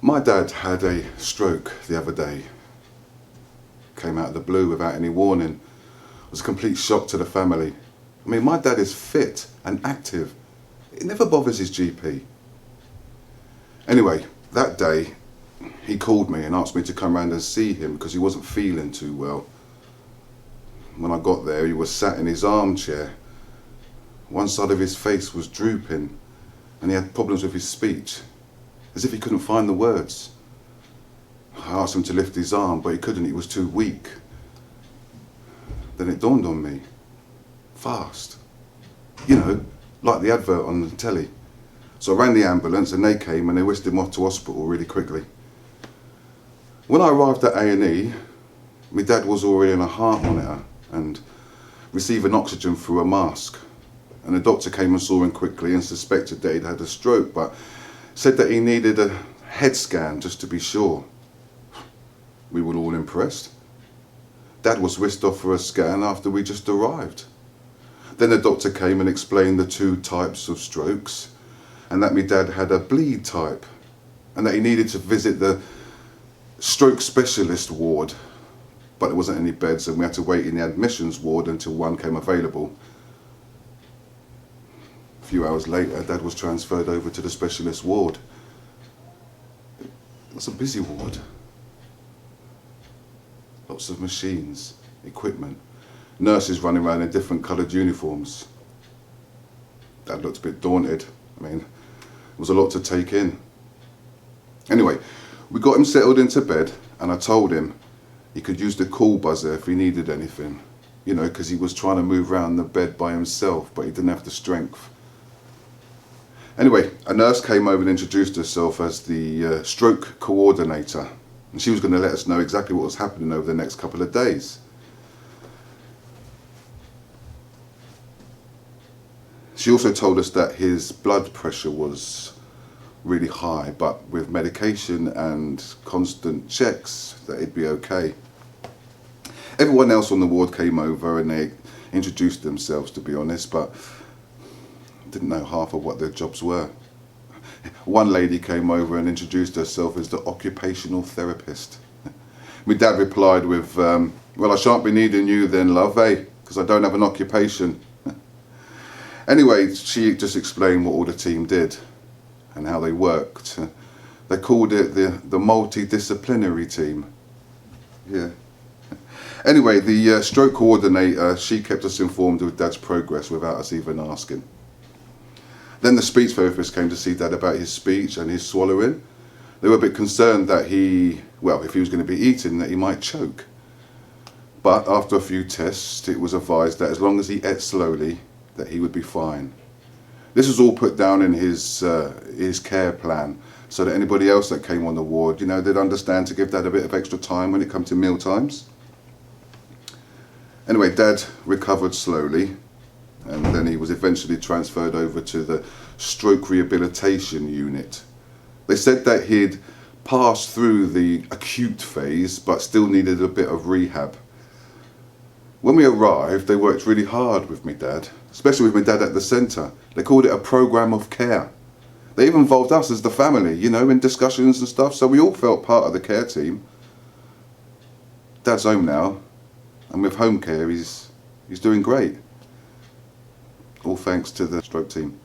My dad had a stroke the other day. Came out of the blue without any warning. It was a complete shock to the family. I mean, my dad is fit and active. It never bothers his GP. Anyway, that day, he called me and asked me to come round and see him because he wasn't feeling too well. When I got there, he was sat in his armchair. One side of his face was drooping and he had problems with his speech, as if he couldn't find the words. I asked him to lift his arm, but he couldn't, he was too weak. Then it dawned on me, fast. You know, like the advert on the telly. So I rang the ambulance and they came and they whisked him off to hospital really quickly. When I arrived at A&E, my dad was already on a heart monitor and receiving oxygen through a mask. And the doctor came and saw him quickly and suspected that he'd had a stroke, but said that he needed a head scan just to be sure. We were all impressed. Dad was whisked off for a scan after we just arrived. Then the doctor came and explained the two types of strokes, and that my dad had a bleed type, and that he needed to visit the stroke specialist ward, but there wasn't any beds and we had to wait in the admissions ward until one came available. A few hours later, Dad was transferred over to the specialist ward. It was a busy ward. Lots of machines, equipment, nurses running around in different coloured uniforms. Dad looked a bit daunted. I mean, it was a lot to take in. Anyway, we got him settled into bed and I told him he could use the call buzzer if he needed anything. You know, because he was trying to move around the bed by himself, but he didn't have the strength. Anyway, a nurse came over and introduced herself as the stroke coordinator. And she was going to let us know exactly what was happening over the next couple of days. She also told us that his blood pressure was really high, but with medication and constant checks that he'd be okay. Everyone else on the ward came over and they introduced themselves, to be honest, but didn't know half of what their jobs were. One lady came over and introduced herself as the occupational therapist. My dad replied with, well, I shan't be needing you then, love, eh? Because I don't have an occupation. Anyway, she just explained what all the team did and how they worked. They called it the multidisciplinary team. Yeah. Anyway, the stroke coordinator, she kept us informed of Dad's progress without us even asking. Then the speech therapist came to see Dad about his speech and his swallowing. They were a bit concerned that if he was going to be eating, that he might choke. But after a few tests, it was advised that as long as he ate slowly, that he would be fine. This was all put down in his care plan, so that anybody else that came on the ward, you know, they'd understand to give Dad a bit of extra time when it come to meal times. Anyway, Dad recovered slowly, and then he was eventually transferred over to the stroke rehabilitation unit. They said that he'd passed through the acute phase, but still needed a bit of rehab. When we arrived, they worked really hard with me Dad, especially with my dad at the centre. They called it a programme of care. They even involved us as the family, you know, in discussions and stuff, so we all felt part of the care team. Dad's home now, and with home care, he's doing great. All thanks to the stroke team.